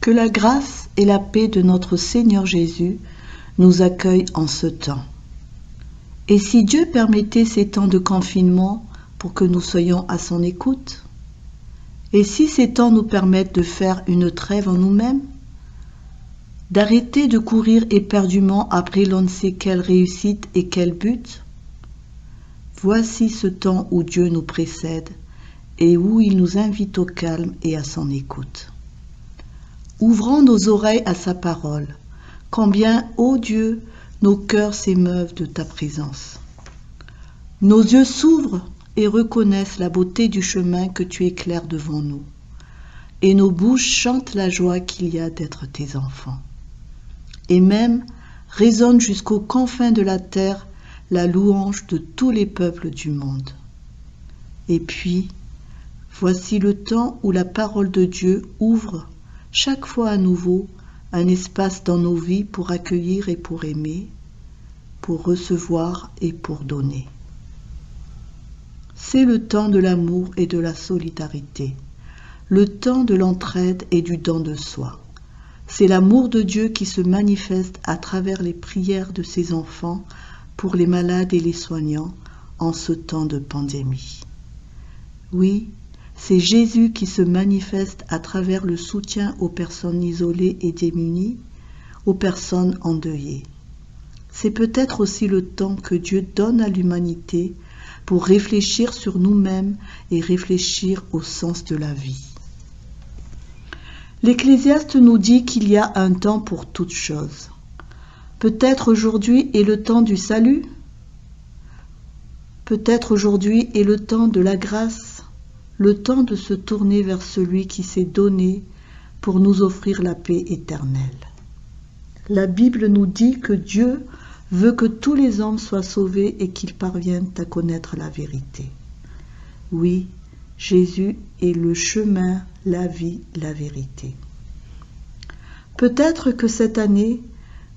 Que la grâce et la paix de notre Seigneur Jésus nous accueillent en ce temps. Et si Dieu permettait ces temps de confinement pour que nous soyons à son écoute? Et si ces temps nous permettent de faire une trêve en nous-mêmes? D'arrêter de courir éperdument après l'on ne sait quelle réussite et quel but? Voici ce temps où Dieu nous précède et où il nous invite au calme et à son écoute. Ouvrons nos oreilles à sa parole. Combien, ô Dieu, nos cœurs s'émeuvent de ta présence. Nos yeux s'ouvrent et reconnaissent la beauté du chemin que tu éclaires devant nous. Et nos bouches chantent la joie qu'il y a d'être tes enfants. Et même résonne jusqu'aux confins de la terre la louange de tous les peuples du monde. Et puis, voici le temps où la parole de Dieu ouvre chaque fois à nouveau un espace dans nos vies pour accueillir et pour aimer, pour recevoir et pour donner. C'est le temps de l'amour et de la solidarité, le temps de l'entraide et du don de soi. C'est l'amour de Dieu qui se manifeste à travers les prières de ses enfants pour les malades et les soignants en ce temps de pandémie. Oui, c'est Jésus qui se manifeste à travers le soutien aux personnes isolées et démunies, aux personnes endeuillées. C'est peut-être aussi le temps que Dieu donne à l'humanité pour réfléchir sur nous-mêmes et réfléchir au sens de la vie. L'Ecclésiaste nous dit qu'il y a un temps pour toutes choses. Peut-être aujourd'hui est le temps du salut. Peut-être aujourd'hui est le temps de la grâce, le temps de se tourner vers celui qui s'est donné pour nous offrir la paix éternelle. La Bible nous dit que Dieu veut que tous les hommes soient sauvés et qu'ils parviennent à connaître la vérité. Oui, Jésus est le chemin, la vie, la vérité. Peut-être que cette année,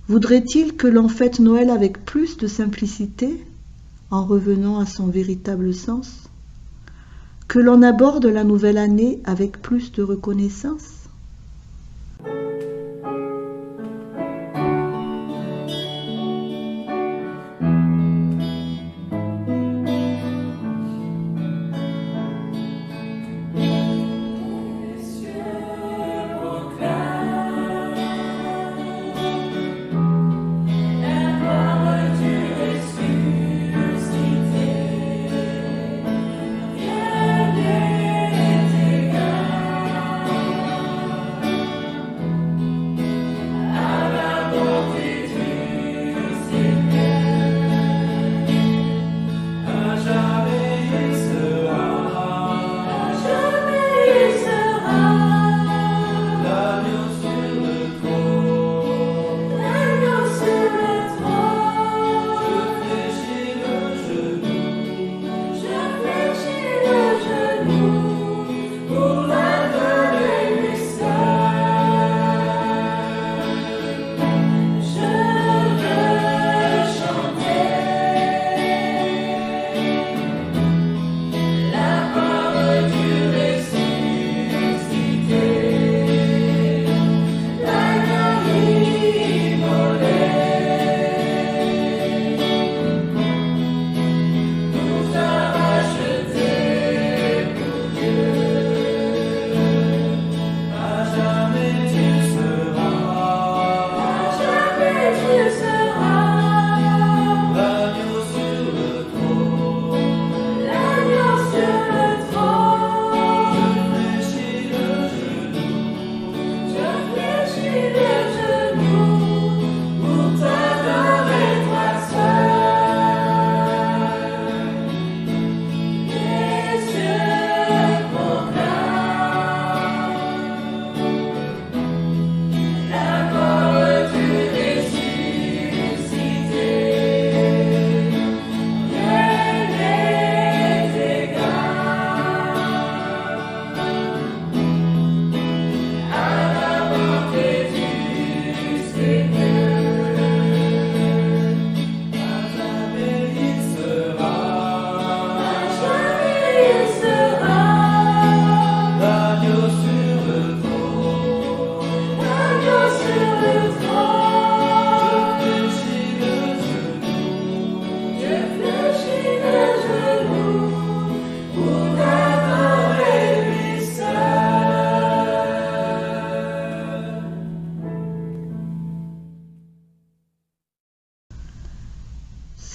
voudrait-il que l'on fête Noël avec plus de simplicité, en revenant à son véritable sens? Que l'on aborde la nouvelle année avec plus de reconnaissance?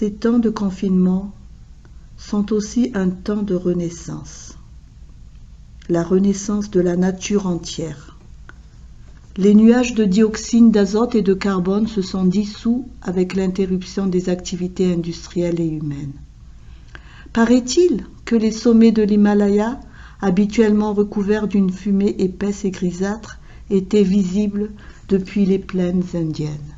Ces temps de confinement sont aussi un temps de renaissance. La renaissance de la nature entière. Les nuages de dioxyde d'azote et de carbone se sont dissous avec l'interruption des activités industrielles et humaines. Paraît-il que les sommets de l'Himalaya, habituellement recouverts d'une fumée épaisse et grisâtre, étaient visibles depuis les plaines indiennes.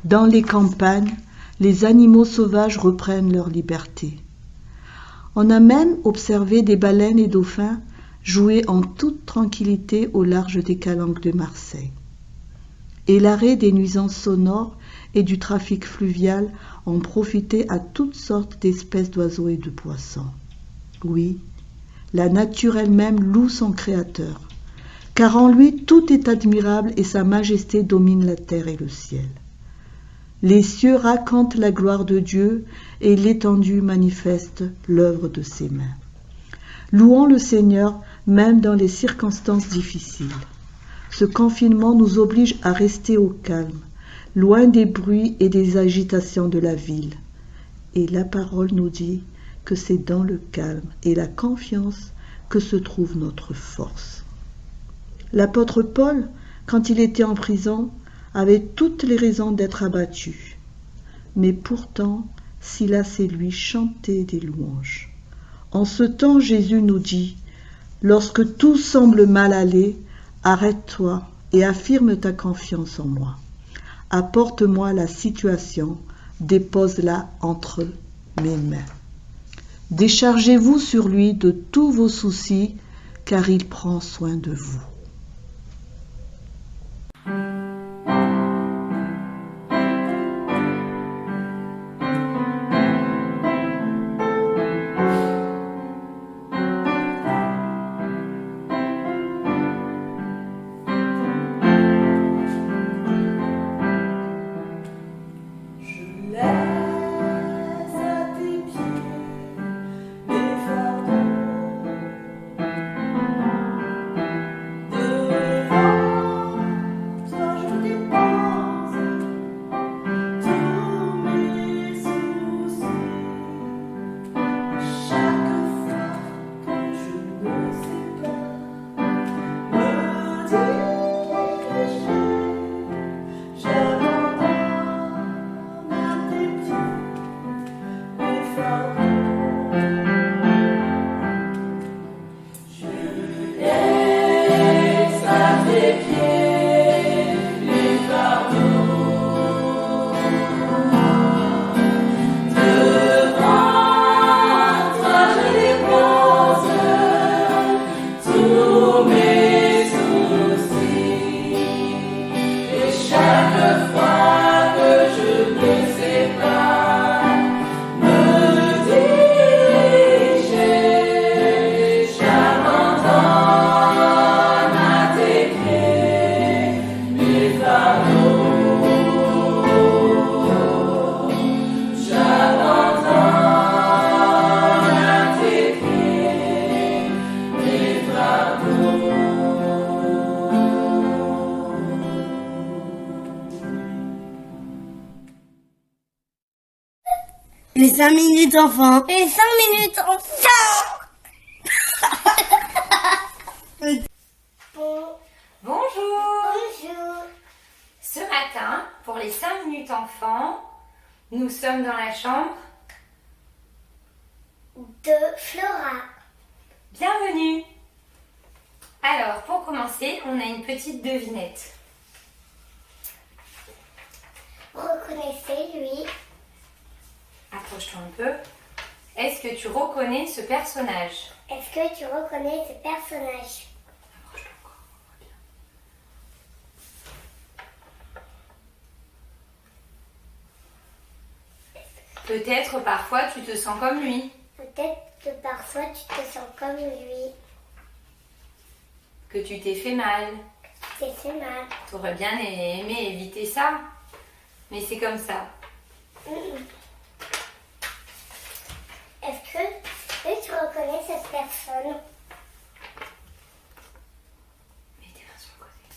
Dans les campagnes, les animaux sauvages reprennent leur liberté. On a même observé des baleines et dauphins jouer en toute tranquillité au large des calanques de Marseille. Et l'arrêt des nuisances sonores et du trafic fluvial ont profité à toutes sortes d'espèces d'oiseaux et de poissons. Oui, la nature elle-même loue son créateur, car en lui tout est admirable et sa majesté domine la terre et le ciel. Les cieux racontent la gloire de Dieu et l'étendue manifeste l'œuvre de ses mains. Louons le Seigneur même dans les circonstances difficiles. Ce confinement nous oblige à rester au calme, loin des bruits et des agitations de la ville. Et la parole nous dit que c'est dans le calme et la confiance que se trouve notre force. L'apôtre Paul, quand il était en prison, avait toutes les raisons d'être abattu. Mais pourtant, Silas et lui chantaient des louanges. En ce temps, Jésus nous dit, « Lorsque tout semble mal aller, arrête-toi et affirme ta confiance en moi. Apporte-moi la situation, dépose-la entre mes mains. Déchargez-vous sur lui de tous vos soucis, car il prend soin de vous. » Les 5 minutes enfants. Les 5 minutes enfants. Bonjour. Bonjour. Ce matin, pour les 5 minutes enfants, nous sommes dans la chambre De Flora. Bienvenue. Alors, pour commencer, on a une petite devinette. Reconnaissez-lui. Approche-toi un peu. Est-ce que tu reconnais ce personnage? Est-ce que tu reconnais ce personnage? Approche-toi encore. Peut-être parfois tu te sens comme lui. Peut-être que parfois tu te sens comme lui. Que tu t'es fait mal. Tu t'es fait mal. Tu aurais bien aimé éviter ça. Mais c'est comme ça. Est-ce que tu reconnais cette personne? Mets tes mains sur le côté.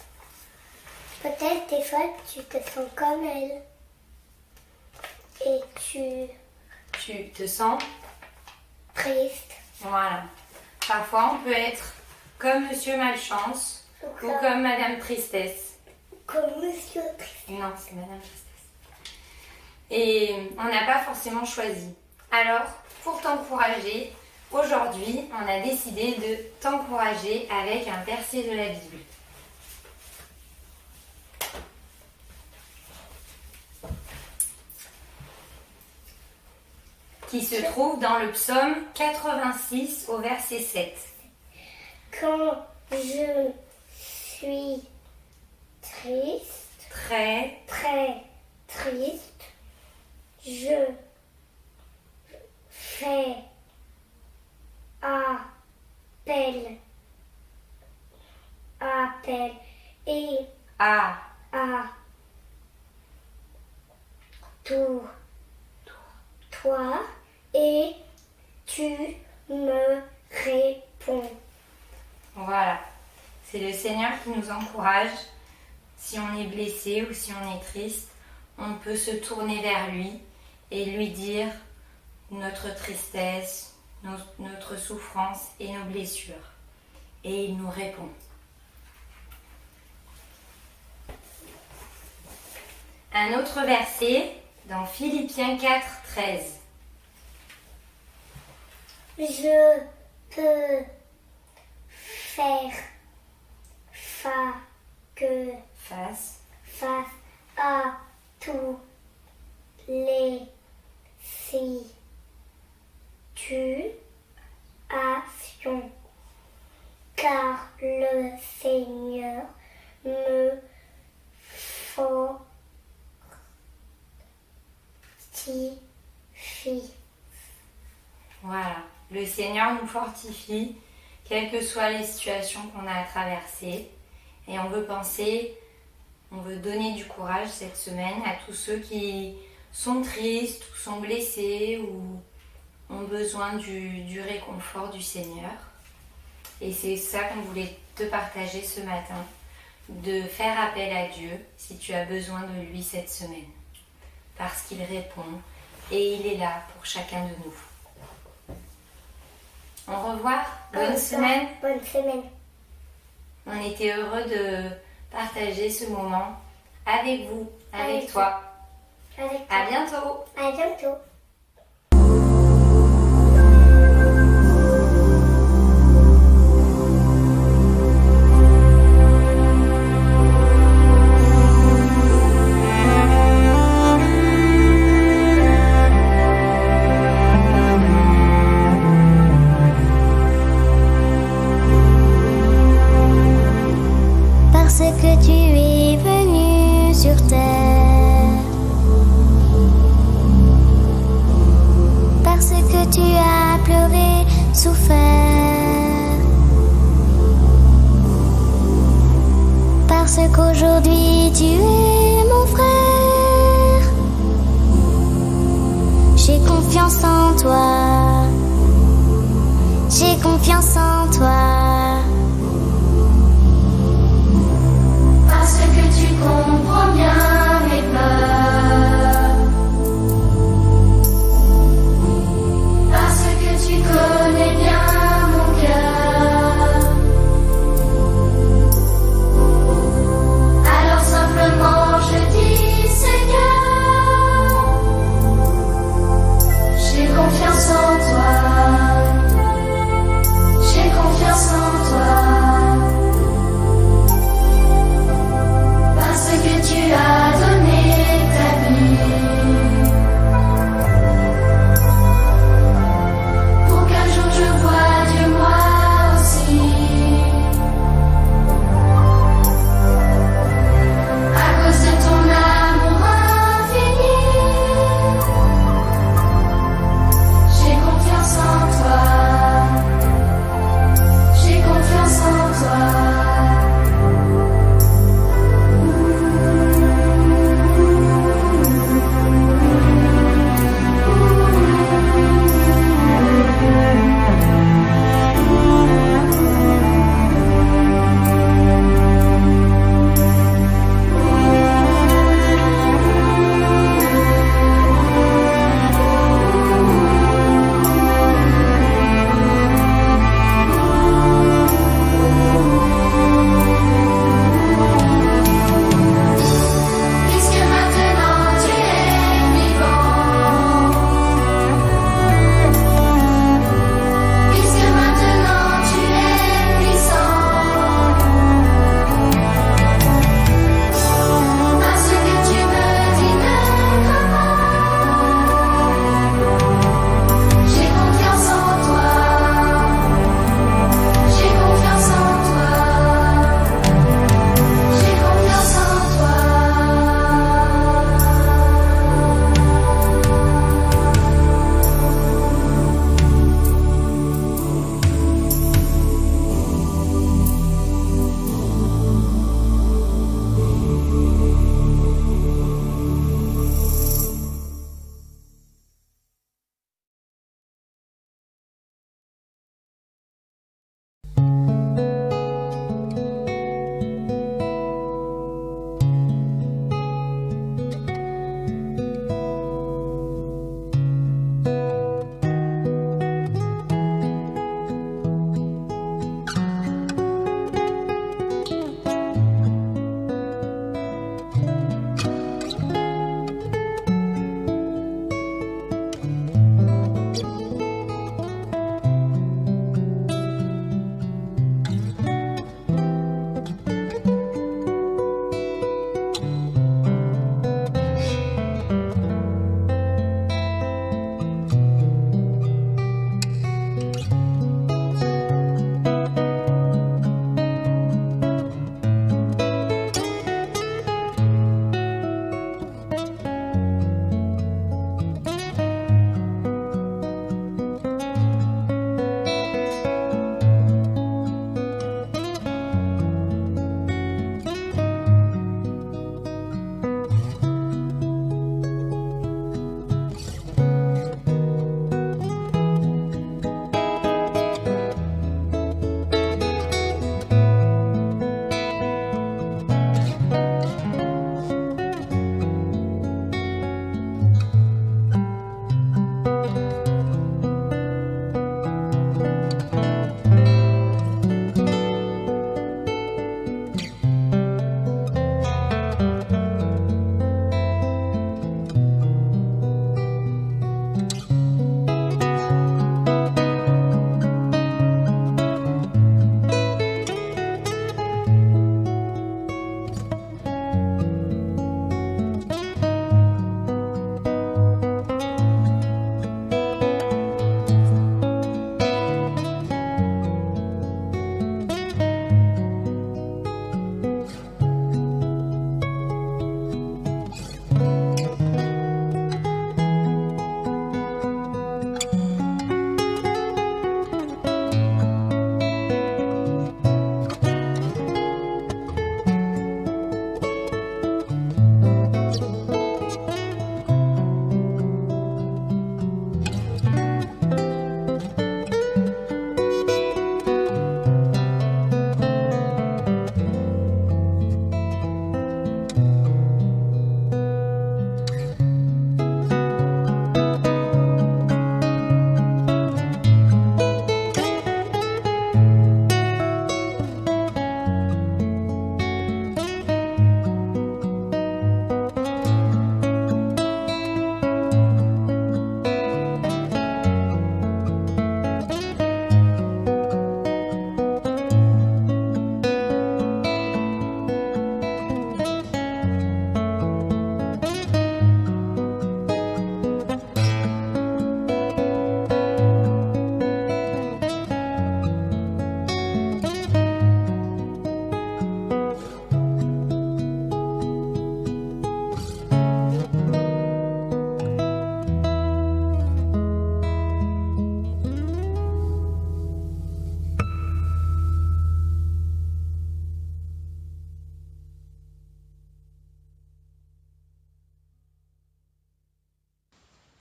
Peut-être des fois tu te sens comme elle. Et et tu te sens triste. Voilà. Parfois, on peut être comme Monsieur Malchance ou comme Madame Tristesse. Comme Monsieur Triste. Non, c'est Madame Tristesse. Et on n'a pas forcément choisi. Alors, pour t'encourager, aujourd'hui, on a décidé de t'encourager avec un verset de la Bible. Qui se trouve dans le psaume 86 au verset 7. Quand je suis triste, Très triste, je fais appel et à toi et tu me réponds. Voilà, c'est le Seigneur qui nous encourage. Si on est blessé ou si on est triste, on peut se tourner vers lui et lui dire notre tristesse, notre souffrance et nos blessures. Et il nous répond. Un autre verset dans Philippiens 4, 13. Je peux faire face à tous les situations, car le Seigneur me fortifie. Voilà, le Seigneur nous fortifie, quelles que soient les situations qu'on a à traverser. Et on veut donner du courage cette semaine à tous ceux qui sont tristes ou sont blessés ou ont besoin du réconfort du Seigneur. Et c'est ça qu'on voulait te partager ce matin, de faire appel à Dieu si tu as besoin de lui cette semaine. Parce qu'il répond et il est là pour chacun de nous. Au revoir, bonne semaine. Bonne semaine. On était heureux de partager ce moment avec vous, avec toi. À bientôt. À bientôt. Que tu es venu sur terre, parce que tu as pleuré, souffert, parce qu'aujourd'hui tu es mon frère. J'ai confiance en toi, j'ai confiance en toi. Comprends bien mes peurs, parce que tu connais bien mon cœur. Alors simplement je dis Seigneur, j'ai confiance en toi, j'ai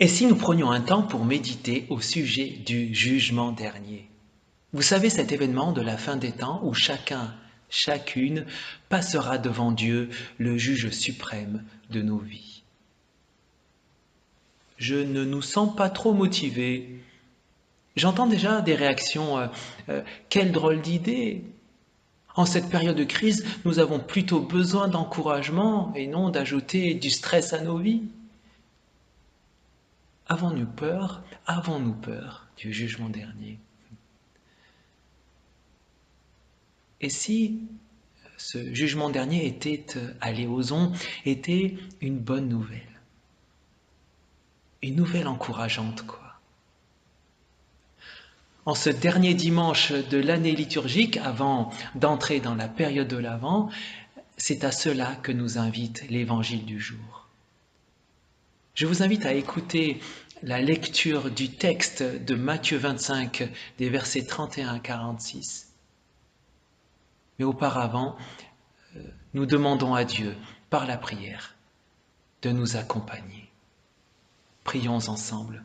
Et si nous prenions un temps pour méditer au sujet du jugement dernier? Vous savez, cet événement de la fin des temps où chacun, chacune passera devant Dieu, le juge suprême de nos vies. Je ne nous sens pas trop motivés. J'entends déjà des réactions. Quelle drôle d'idée! En cette période de crise, nous avons plutôt besoin d'encouragement et non d'ajouter du stress à nos vies. Avons-nous peur du jugement dernier? Et si ce jugement dernier était, allez, osons, était une bonne nouvelle? Une nouvelle encourageante, quoi. En ce dernier dimanche de l'année liturgique, avant d'entrer dans la période de l'Avent, c'est à cela que nous invite l'Évangile du jour. Je vous invite à écouter la lecture du texte de Matthieu 25, des versets 31 à 46. Mais auparavant, nous demandons à Dieu, par la prière, de nous accompagner. Prions ensemble.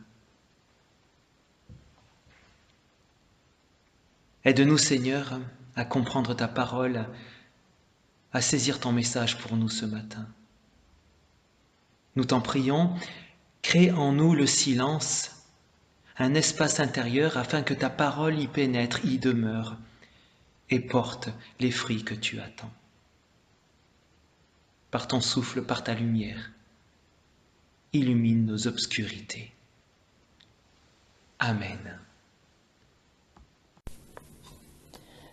Aide-nous, Seigneur, à comprendre ta parole, à saisir ton message pour nous ce matin. Nous t'en prions, crée en nous le silence, un espace intérieur afin que ta parole y pénètre, y demeure et porte les fruits que tu attends. Par ton souffle, par ta lumière, illumine nos obscurités. Amen.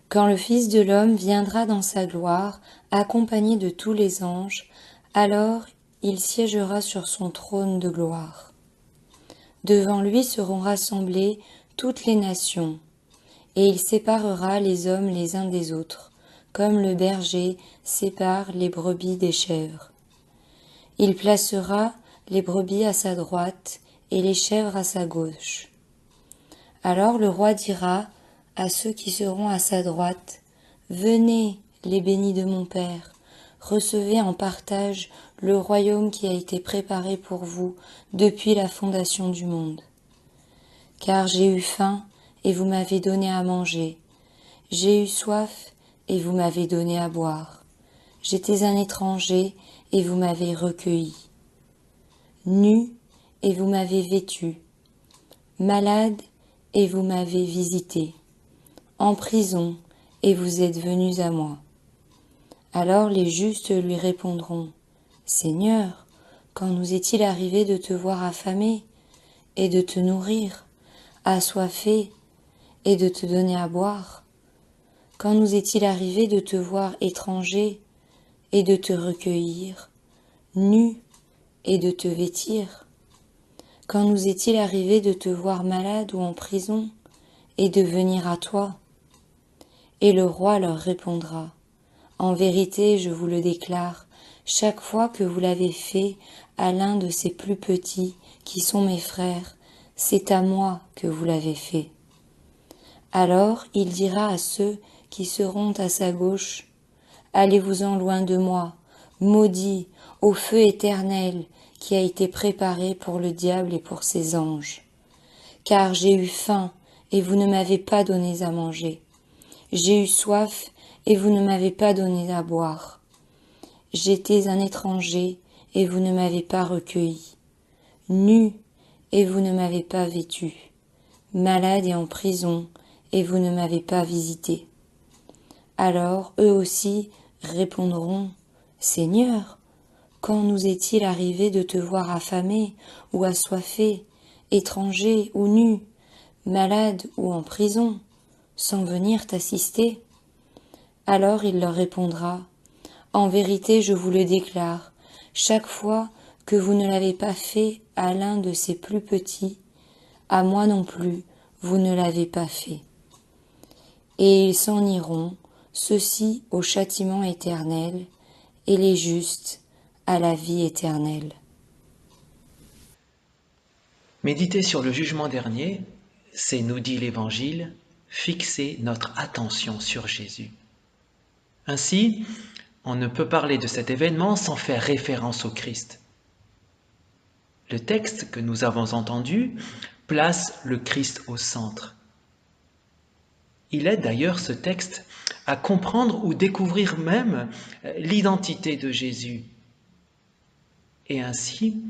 Quand le Fils de l'homme viendra dans sa gloire, accompagné de tous les anges, alors il siégera sur son trône de gloire. Devant lui seront rassemblées toutes les nations, et il séparera les hommes les uns des autres, comme le berger sépare les brebis des chèvres. Il placera les brebis à sa droite et les chèvres à sa gauche. Alors le roi dira à ceux qui seront à sa droite, « Venez, les bénis de mon Père, recevez en partage le royaume qui a été préparé pour vous depuis la fondation du monde. Car j'ai eu faim et vous m'avez donné à manger, j'ai eu soif et vous m'avez donné à boire, j'étais un étranger et vous m'avez recueilli, nu et vous m'avez vêtu, malade et vous m'avez visité, en prison et vous êtes venus à moi. » Alors les justes lui répondront, « Seigneur, quand nous est-il arrivé de te voir affamé et de te nourrir, assoiffé et de te donner à boire? Quand nous est-il arrivé de te voir étranger et de te recueillir, nu et de te vêtir? Quand nous est-il arrivé de te voir malade ou en prison et de venir à toi? » Et le roi leur répondra, « En vérité, je vous le déclare, chaque fois que vous l'avez fait à l'un de ces plus petits qui sont mes frères, c'est à moi que vous l'avez fait. » Alors il dira à ceux qui seront à sa gauche, « Allez-vous-en loin de moi, maudits, au feu éternel qui a été préparé pour le diable et pour ses anges. Car j'ai eu faim et vous ne m'avez pas donné à manger. J'ai eu soif et vous ne m'avez pas donné à boire. J'étais un étranger et vous ne m'avez pas recueilli, nu et vous ne m'avez pas vêtu, malade et en prison et vous ne m'avez pas visité. » Alors eux aussi répondront, « Seigneur, quand nous est-il arrivé de te voir affamé ou assoiffé, étranger ou nu, malade ou en prison, sans venir t'assister? » Alors il leur répondra, « En vérité, je vous le déclare, chaque fois que vous ne l'avez pas fait à l'un de ces plus petits, à moi non plus, vous ne l'avez pas fait. » Et ils s'en iront, ceux-ci au châtiment éternel, et les justes à la vie éternelle. Méditer sur le jugement dernier, c'est, nous dit l'Évangile, fixer notre attention sur Jésus. Ainsi, on ne peut parler de cet événement sans faire référence au Christ. Le texte que nous avons entendu place le Christ au centre. Il aide d'ailleurs ce texte à comprendre ou découvrir même l'identité de Jésus. Et ainsi,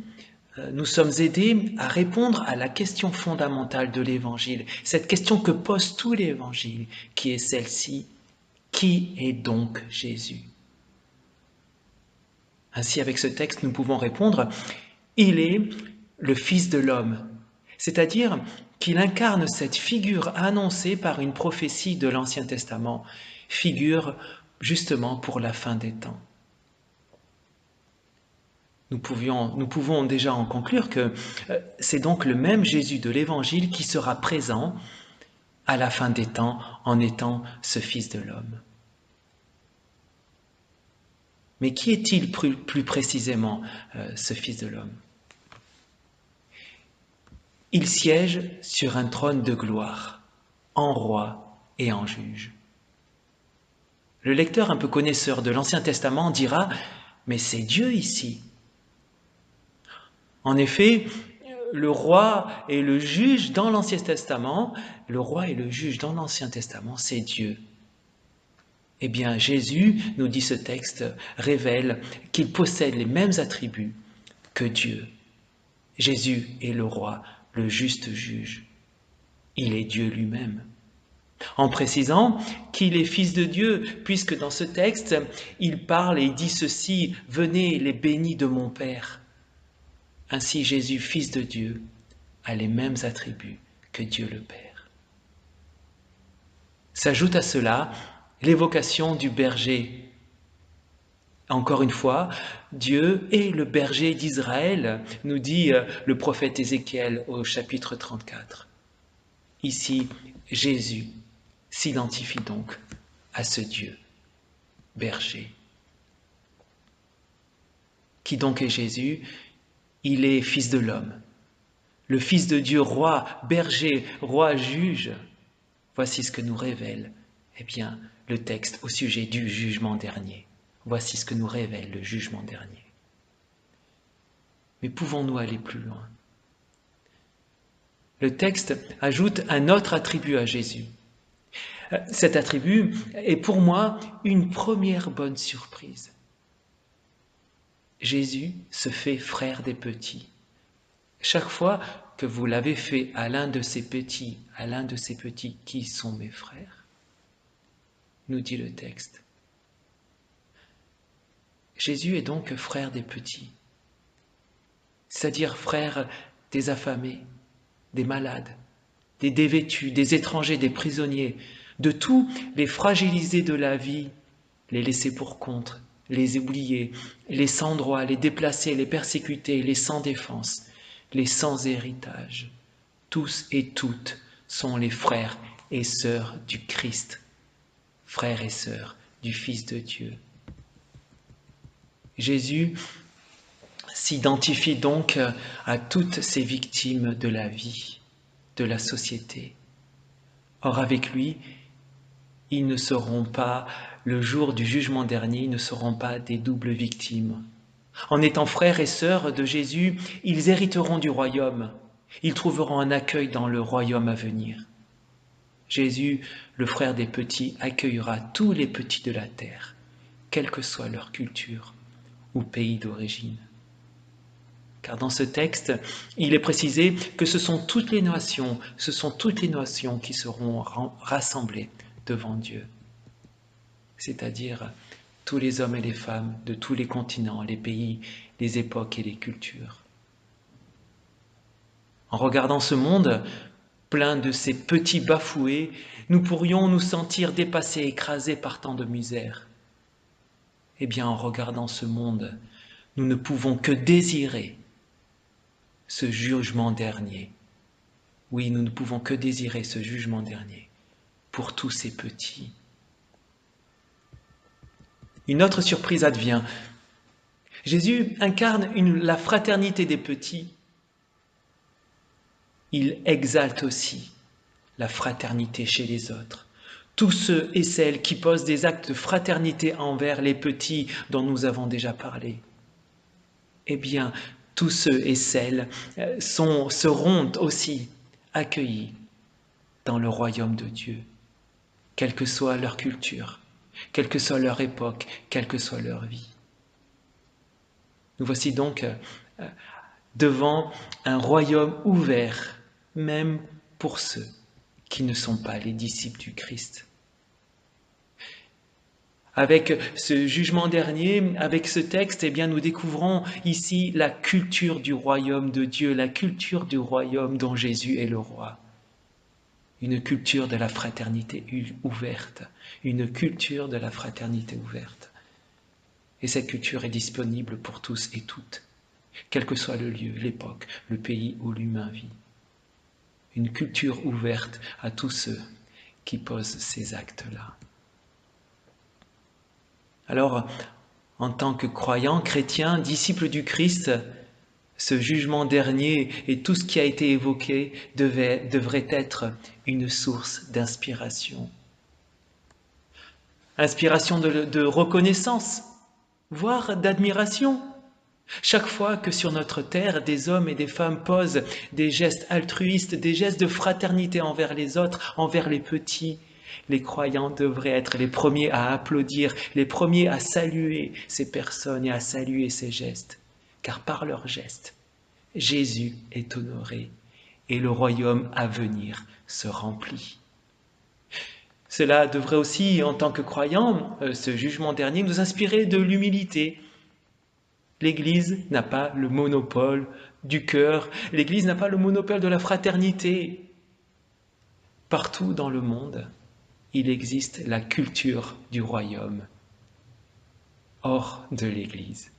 nous sommes aidés à répondre à la question fondamentale de l'Évangile, cette question que pose tout l'Évangile, qui est celle-ci: qui est donc Jésus? Ainsi, avec ce texte, nous pouvons répondre: il est le Fils de l'homme, c'est-à-dire qu'il incarne cette figure annoncée par une prophétie de l'Ancien Testament, figure justement pour la fin des temps. Nous pouvons déjà en conclure que c'est donc le même Jésus de l'Évangile qui sera présent à la fin des temps en étant ce Fils de l'homme. Mais qui est-il plus précisément, ce Fils de l'homme? Il siège sur un trône de gloire, en roi et en juge. Le lecteur un peu connaisseur de l'Ancien Testament dira: mais c'est Dieu ici. En effet, le roi et le juge dans l'Ancien Testament, c'est Dieu. Eh bien, Jésus, nous dit ce texte, révèle qu'il possède les mêmes attributs que Dieu. Jésus est le roi, le juste juge. Il est Dieu lui-même. En précisant qu'il est fils de Dieu, puisque dans ce texte, il parle et il dit ceci: « Venez les bénis de mon Père ». Ainsi, Jésus, fils de Dieu, a les mêmes attributs que Dieu le Père. S'ajoute à cela l'évocation du berger. Encore une fois, Dieu est le berger d'Israël, nous dit le prophète Ézéchiel au chapitre 34. Ici, Jésus s'identifie donc à ce Dieu, berger. Qui donc est Jésus? Il est fils de l'homme, le Fils de Dieu, roi, berger, roi, juge. Voici ce que nous révèle, le texte au sujet du jugement dernier. Voici ce que nous révèle le jugement dernier. Mais pouvons-nous aller plus loin? Le texte ajoute un autre attribut à Jésus. Cet attribut est pour moi une première bonne surprise. Jésus se fait frère des petits. Chaque fois que vous l'avez fait à l'un de ces petits, qui sont mes frères, nous dit le texte. Jésus est donc frère des petits, c'est-à-dire frère des affamés, des malades, des dévêtus, des étrangers, des prisonniers, de tous les fragilisés de la vie, les laissés pour compte, les oubliés, les sans droit, les déplacés, les persécutés, les sans défense, les sans héritage. Tous et toutes sont les frères et sœurs du Christ, frères et sœurs du Fils de Dieu. Jésus s'identifie donc à toutes ces victimes de la vie, de la société. Or, avec lui, ils ne seront pas, le jour du jugement dernier, ils ne seront pas des doubles victimes. En étant frères et sœurs de Jésus, ils hériteront du royaume. Ils trouveront un accueil dans le royaume à venir. Jésus, le frère des petits, accueillera tous les petits de la terre, quelle que soit leur culture ou pays d'origine. Car dans ce texte, il est précisé que ce sont toutes les nations qui seront rassemblées devant Dieu, c'est-à-dire tous les hommes et les femmes de tous les continents, les pays, les époques et les cultures. En regardant ce monde plein de ces petits bafoués, nous pourrions nous sentir dépassés, écrasés par tant de misère. En regardant ce monde, nous ne pouvons que désirer ce jugement dernier. Oui, nous ne pouvons que désirer ce jugement dernier pour tous ces petits. Une autre surprise advient. Jésus incarne la fraternité des petits. Il exalte aussi la fraternité chez les autres. Tous ceux et celles qui posent des actes de fraternité envers les petits dont nous avons déjà parlé. tous ceux et celles seront aussi accueillis dans le royaume de Dieu, quelle que soit leur culture, quelle que soit leur époque, quelle que soit leur vie. Nous voici donc devant un royaume ouvert, même pour ceux qui ne sont pas les disciples du Christ. Avec ce jugement dernier, avec ce texte, eh bien, nous découvrons ici la culture du royaume de Dieu, la culture du royaume dont Jésus est le roi. Une culture de la fraternité ouverte, une culture de la fraternité ouverte. Et cette culture est disponible pour tous et toutes, quel que soit le lieu, l'époque, le pays où l'humain vit. Une culture ouverte à tous ceux qui posent ces actes-là. Alors, en tant que croyants, chrétiens, disciples du Christ, ce jugement dernier et tout ce qui a été évoqué devrait être une source d'inspiration. Inspiration de reconnaissance, voire d'admiration. Chaque fois que sur notre terre, des hommes et des femmes posent des gestes altruistes, des gestes de fraternité envers les autres, envers les petits, les croyants devraient être les premiers à applaudir, les premiers à saluer ces personnes et à saluer ces gestes. Car par leurs gestes, Jésus est honoré et le royaume à venir se remplit. Cela devrait aussi, en tant que croyants, ce jugement dernier, nous inspirer de l'humilité. L'Église n'a pas le monopole du cœur, l'Église n'a pas le monopole de la fraternité. Partout dans le monde, il existe la culture du royaume, hors de l'Église.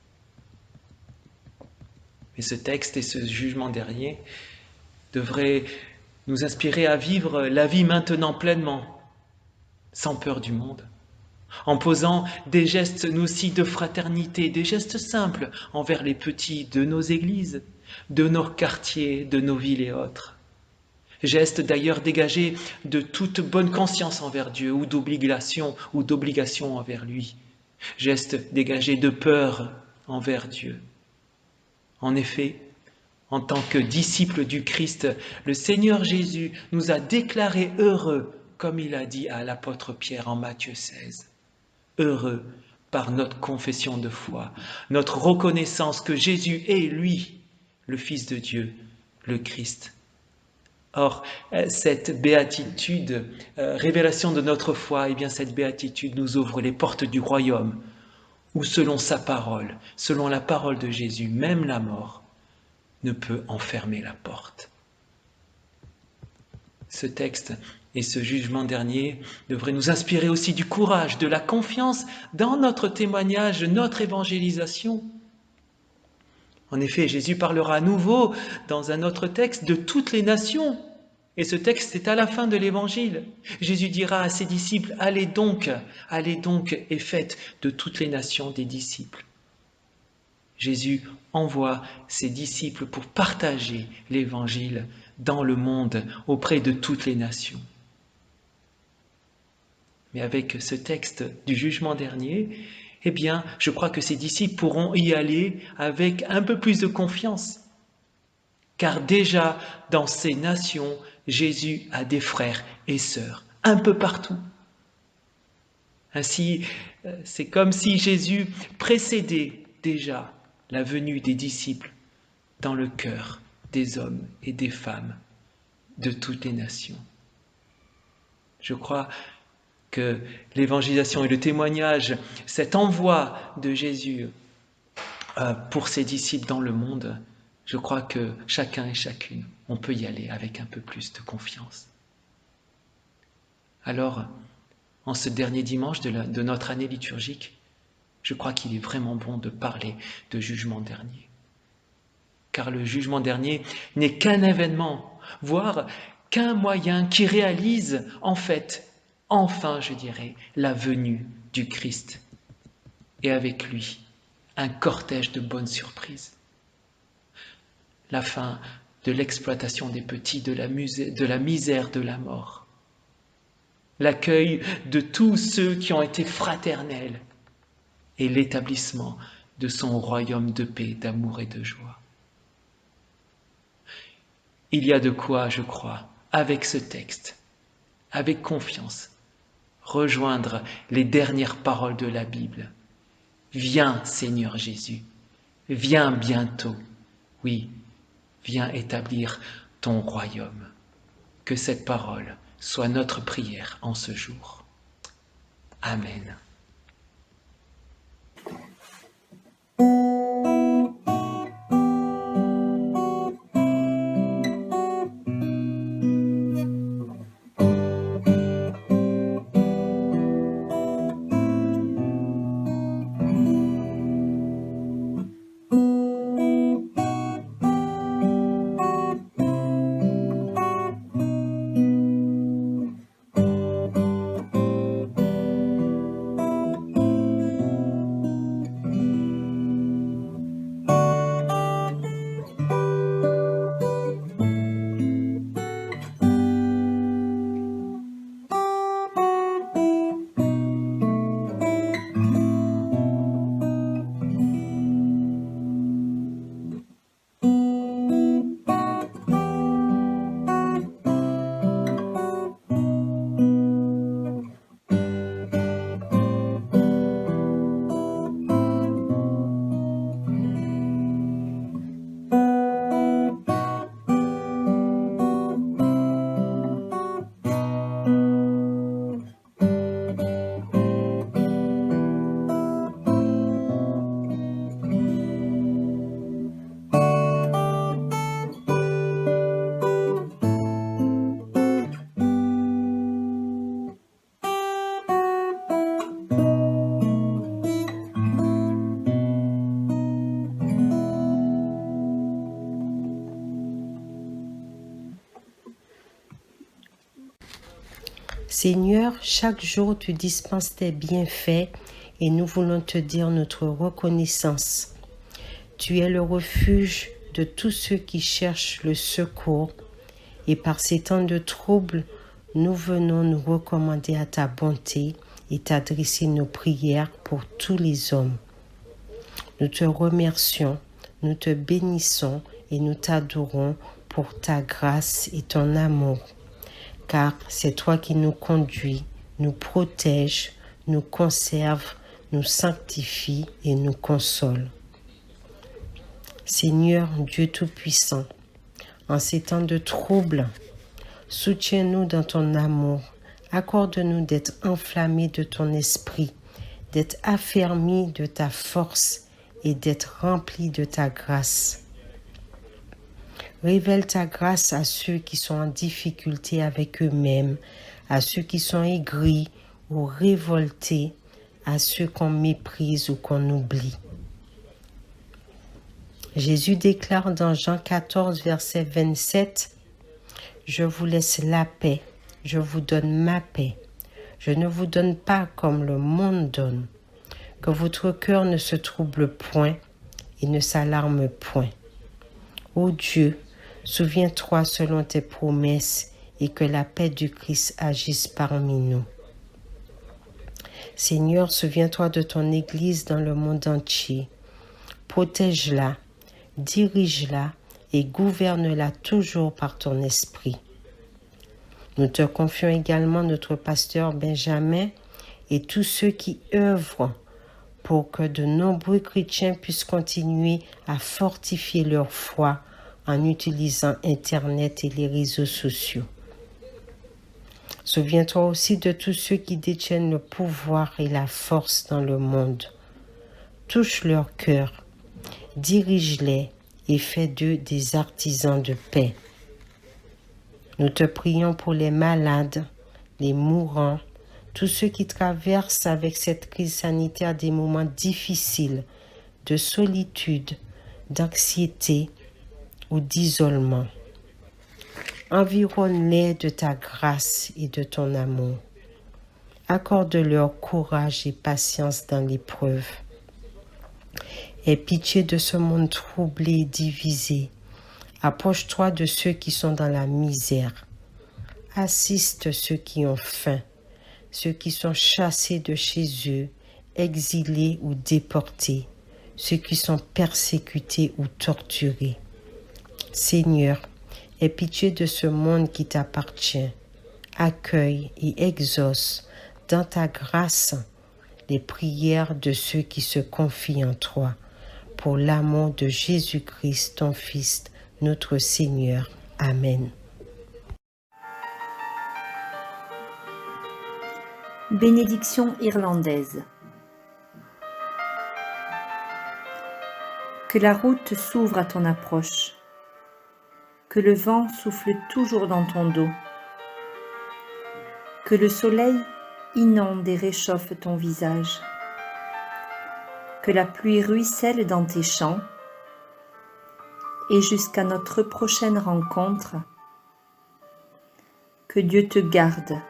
Mais ce texte et ce jugement dernier devraient nous inspirer à vivre la vie maintenant pleinement, sans peur du monde, en posant des gestes, nous aussi, de fraternité, des gestes simples envers les petits de nos églises, de nos quartiers, de nos villes et autres. Gestes d'ailleurs dégagés de toute bonne conscience envers Dieu ou d'obligation envers lui. Gestes dégagés de peur envers Dieu. En effet, en tant que disciples du Christ, le Seigneur Jésus nous a déclarés heureux, comme il a dit à l'apôtre Pierre en Matthieu 16. Heureux par notre confession de foi, notre reconnaissance que Jésus est, lui, le Fils de Dieu, le Christ. Or, cette béatitude, révélation de notre foi, eh bien cette béatitude nous ouvre les portes du royaume, où selon sa parole, selon la parole de Jésus, même la mort ne peut enfermer la porte. Ce texte et ce jugement dernier devraient nous inspirer aussi du courage, de la confiance dans notre témoignage, notre évangélisation. En effet, Jésus parlera à nouveau dans un autre texte de toutes les nations. Et ce texte est à la fin de l'Évangile. Jésus dira à ses disciples, allez donc et faites de toutes les nations des disciples. Jésus envoie ses disciples pour partager l'Évangile dans le monde auprès de toutes les nations. Mais avec ce texte du jugement dernier, eh bien, je crois que ces disciples pourront y aller avec un peu plus de confiance. Car déjà, dans ces nations, Jésus a des frères et sœurs, un peu partout. Ainsi, c'est comme si Jésus précédait déjà la venue des disciples dans le cœur des hommes et des femmes de toutes les nations. Je crois que l'évangélisation et le témoignage, cet envoi de Jésus pour ses disciples dans le monde, je crois que chacun et chacune, on peut y aller avec un peu plus de confiance. Alors, en ce dernier dimanche de notre année liturgique, je crois qu'il est vraiment bon de parler de jugement dernier. Car le jugement dernier n'est qu'un événement, voire qu'un moyen qui réalise en fait, enfin je dirais, la venue du Christ. Et avec lui, un cortège de bonnes surprises. La fin de l'exploitation des petits, de la misère, de la mort. L'accueil de tous ceux qui ont été fraternels et l'établissement de son royaume de paix, d'amour et de joie. Il y a de quoi, je crois, avec ce texte, avec confiance, rejoindre les dernières paroles de la Bible. Viens, Seigneur Jésus, viens bientôt. Oui, viens établir ton royaume. Que cette parole soit notre prière en ce jour. Amen. Seigneur, chaque jour tu dispenses tes bienfaits et nous voulons te dire notre reconnaissance. Tu es le refuge de tous ceux qui cherchent le secours et par ces temps de troubles, nous venons nous recommander à ta bonté et t'adresser nos prières pour tous les hommes. Nous te remercions, nous te bénissons et nous t'adorons pour ta grâce et ton amour. Car c'est toi qui nous conduis, nous protèges, nous conserves, nous sanctifie et nous console. Seigneur Dieu Tout-Puissant, en ces temps de troubles, soutiens-nous dans ton amour, accorde-nous d'être enflammés de ton esprit, d'être affermis de ta force et d'être remplis de ta grâce. Révèle ta grâce à ceux qui sont en difficulté avec eux-mêmes, à ceux qui sont aigris ou révoltés, à ceux qu'on méprise ou qu'on oublie. Jésus déclare dans Jean 14, verset 27, « Je vous laisse la paix, je vous donne ma paix. Je ne vous donne pas comme le monde donne. Que votre cœur ne se trouble point et ne s'alarme point. Ô Dieu, souviens-toi selon tes promesses et que la paix du Christ agisse parmi nous. Seigneur, souviens-toi de ton Église dans le monde entier. Protège-la, dirige-la et gouverne-la toujours par ton esprit. Nous te confions également notre pasteur Benjamin et tous ceux qui œuvrent pour que de nombreux chrétiens puissent continuer à fortifier leur foi en utilisant Internet et les réseaux sociaux. Souviens-toi aussi de tous ceux qui détiennent le pouvoir et la force dans le monde. Touche leur cœur, dirige-les et fais d'eux des artisans de paix. Nous te prions pour les malades, les mourants, tous ceux qui traversent avec cette crise sanitaire des moments difficiles, de solitude, d'anxiété ou d'isolement. Environne-les de ta grâce et de ton amour. Accorde-leur courage et patience dans l'épreuve. Aie pitié de ce monde troublé et divisé. Approche-toi de ceux qui sont dans la misère. Assiste ceux qui ont faim, ceux qui sont chassés de chez eux, exilés ou déportés, ceux qui sont persécutés ou torturés. Seigneur, aie Aie pitié de ce monde qui t'appartient. Accueille et exauce dans ta grâce les prières de ceux qui se confient en toi. Pour l'amour de Jésus-Christ, ton Fils, notre Seigneur. Amen. Bénédiction irlandaise. Que la route s'ouvre à ton approche. Que le vent souffle toujours dans ton dos. Que le soleil inonde et réchauffe ton visage. Que la pluie ruisselle dans tes champs. Et jusqu'à notre prochaine rencontre, que Dieu te garde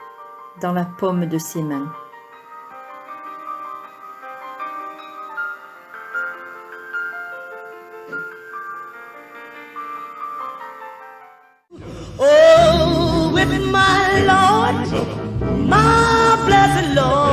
dans la paume de ses mains. Oh, with my Lord, my blessed Lord.